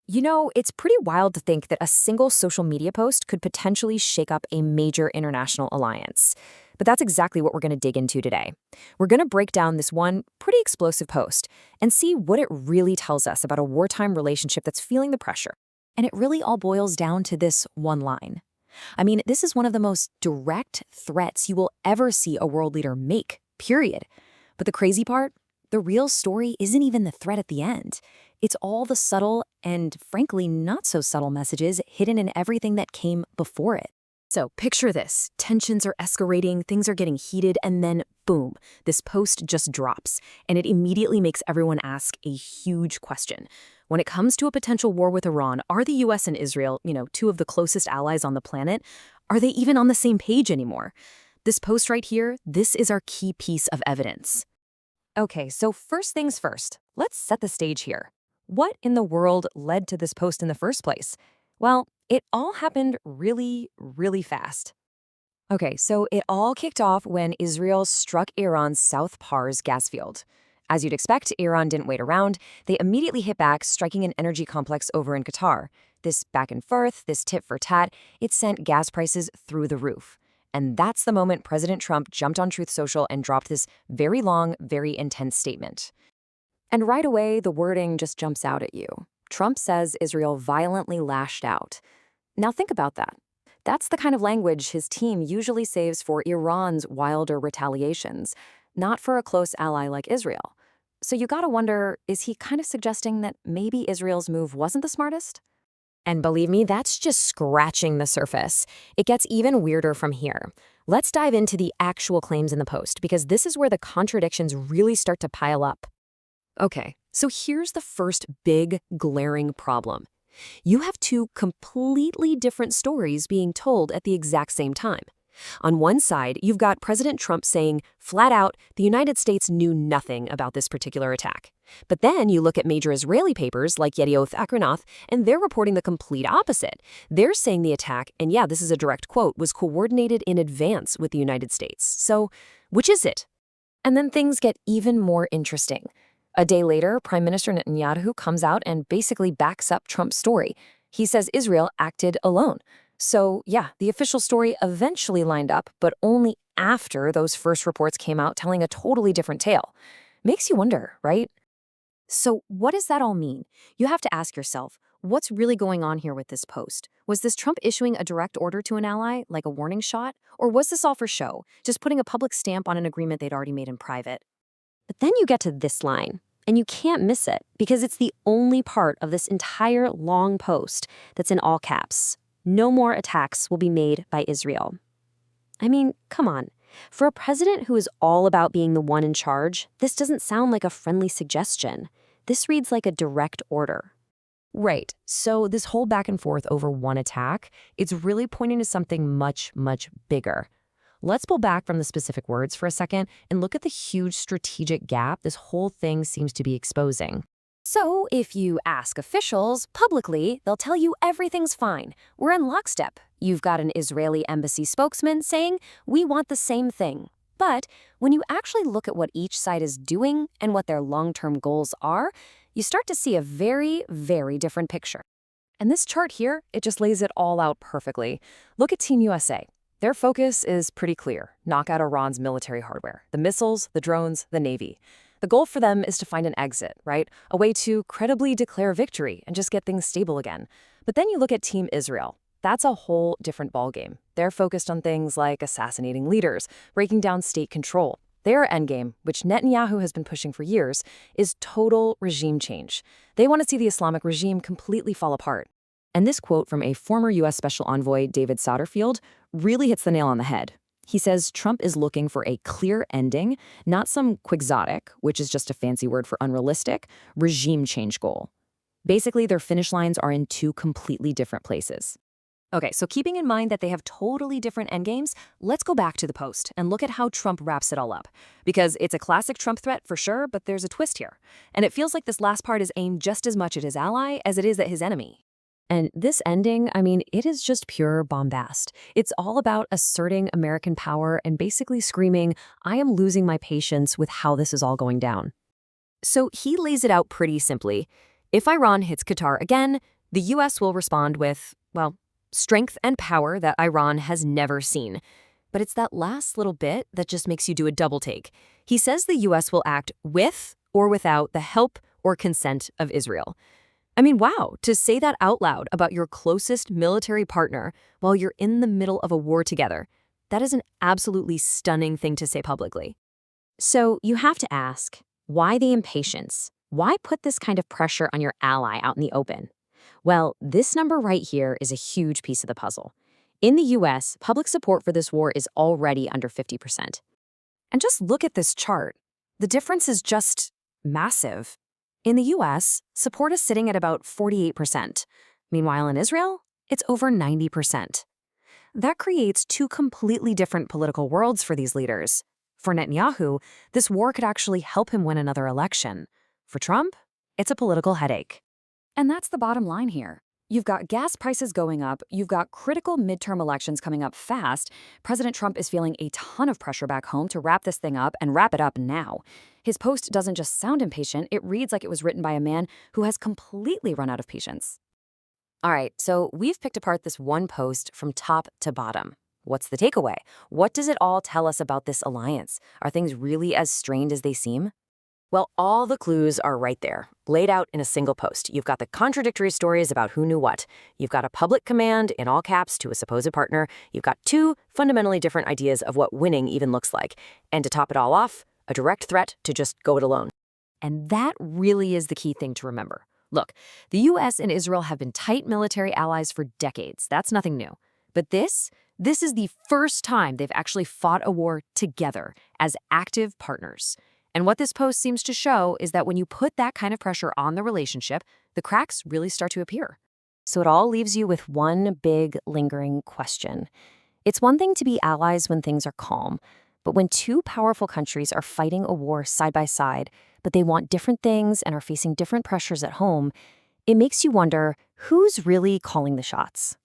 You know, it's pretty wild to think that a single social media post could potentially shake up a major international alliance. But that's exactly what we're going to dig into today. We're going to break down this one pretty explosive post and see what it really tells us about a wartime relationship that's feeling the pressure. And it really all boils down to this one line. I mean, this is one of the most direct threats you will ever see a world leader make, period. But the crazy part? The real story isn't even the threat at the end. It's all the subtle and, frankly, not so subtle messages hidden in everything that came before it. So picture this. Tensions are escalating, things are getting heated, and then boom, this post just drops. And it immediately makes everyone ask a huge question. When it comes to a potential war with Iran, are the US and Israel, two of the closest allies on the planet, are they even on the same page anymore? This post right here, this is our key piece of evidence. Okay, so first things first, let's set the stage here. What in the world led to this post in the first place? Well, it all happened really, really fast. Okay, so it all kicked off when Israel struck Iran's South Pars gas field. As you'd expect, Iran didn't wait around. They immediately hit back, striking an energy complex over in Qatar. This back and forth, this tit for tat, it sent gas prices through the roof. And that's the moment President Trump jumped on Truth Social and dropped this very long, very intense statement. And right away, the wording just jumps out at you. Trump says Israel violently lashed out. Now think about that. That's the kind of language his team usually saves for Iran's wilder retaliations, not for a close ally like Israel. So you gotta wonder, is he kind of suggesting that maybe Israel's move wasn't the smartest? And believe me, that's just scratching the surface. It gets even weirder from here. Let's dive into the actual claims in the post, because this is where the contradictions really start to pile up. Okay, so here's the first big, glaring problem. You have two completely different stories being told at the exact same time. On one side, you've got President Trump saying, flat out, the United States knew nothing about this particular attack. But then you look at major Israeli papers like Yedioth, Ahronoth, and they're reporting the complete opposite. They're saying the attack, and yeah, this is a direct quote, was coordinated in advance with the United States. So, which is it? And then things get even more interesting. A day later, Prime Minister Netanyahu comes out and basically backs up Trump's story. He says Israel acted alone. So, yeah, the official story eventually lined up, but only after those first reports came out telling a totally different tale. Makes you wonder, right? So, what does that all mean? You have to ask yourself, what's really going on here with this post? Was this Trump issuing a direct order to an ally, like a warning shot? Or was this all for show, just putting a public stamp on an agreement they'd already made in private? But then you get to this line, and you can't miss it, because it's the only part of this entire long post that's in all caps. No more attacks will be made by Israel. I mean, come on. For a president who is all about being the one in charge, this doesn't sound like a friendly suggestion. This reads like a direct order. Right. So this whole back and forth over one attack, it's really pointing to something much, much bigger. Let's pull back from the specific words for a second and look at the huge strategic gap this whole thing seems to be exposing. So, if you ask officials publicly, they'll tell you everything's fine. We're in lockstep. You've got an Israeli embassy spokesman saying, we want the same thing. But when you actually look at what each side is doing and what their long-term goals are, you start to see a very, very different picture. And this chart here, it just lays it all out perfectly. Look at Team USA. Their focus is pretty clear. Knock out Iran's military hardware, the missiles, the drones, the Navy. The goal for them is to find an exit, right? A way to credibly declare victory and just get things stable again. But then you look at Team Israel. That's a whole different ballgame. They're focused on things like assassinating leaders, breaking down state control. Their endgame, which Netanyahu has been pushing for years, is total regime change. They want to see the Islamic regime completely fall apart. And this quote from a former U.S. Special Envoy, David Satterfield, really hits the nail on the head. He says Trump is looking for a clear ending, not some quixotic, which is just a fancy word for unrealistic, regime change goal. Basically, their finish lines are in two completely different places. Okay, so keeping in mind that they have totally different endgames, let's go back to the post and look at how Trump wraps it all up. Because it's a classic Trump threat for sure, but there's a twist here. And it feels like this last part is aimed just as much at his ally as it is at his enemy. And this ending, I mean, it is just pure bombast. It's all about asserting American power and basically screaming, I am losing my patience with how this is all going down. So he lays it out pretty simply. If Iran hits Qatar again, The U.S. will respond with, well, strength and power that Iran has never seen. But it's that last little bit that just makes you do a double take. He says the U.S. will act with or without the help or consent of Israel. I mean, wow, to say that out loud about your closest military partner while you're in the middle of a war together, that is an absolutely stunning thing to say publicly. So you have to ask, why the impatience? Why put this kind of pressure on your ally out in the open? Well, this number right here is a huge piece of the puzzle. In the U.S., public support for this war is already under 50%. And just look at this chart. The difference is just massive. In the U.S., support is sitting at about 48%. Meanwhile, in Israel, it's over 90%. That creates two completely different political worlds for these leaders. For Netanyahu, this war could actually help him win another election. For Trump, it's a political headache. And that's the bottom line here. You've got gas prices going up, you've got critical midterm elections coming up fast. President Trump is feeling a ton of pressure back home to wrap this thing up and wrap it up now. His post doesn't just sound impatient, it reads like it was written by a man who has completely run out of patience. All right, so we've picked apart this one post from top to bottom. What's the takeaway? What does it all tell us about this alliance? Are things really as strained as they seem? Well, all the clues are right there, laid out in a single post. You've got the contradictory stories about who knew what. You've got a public command in all caps to a supposed partner. You've got two fundamentally different ideas of what winning even looks like. And to top it all off, a direct threat to just go it alone. And that really is the key thing to remember. Look, the U.S. and Israel have been tight military allies for decades. That's nothing new. But this is the first time they've actually fought a war together as active partners. And what this post seems to show is that when you put that kind of pressure on the relationship, the cracks really start to appear. So it all leaves you with one big, lingering question. It's one thing to be allies when things are calm, but when two powerful countries are fighting a war side by side, but they want different things and are facing different pressures at home, it makes you wonder, who's really calling the shots?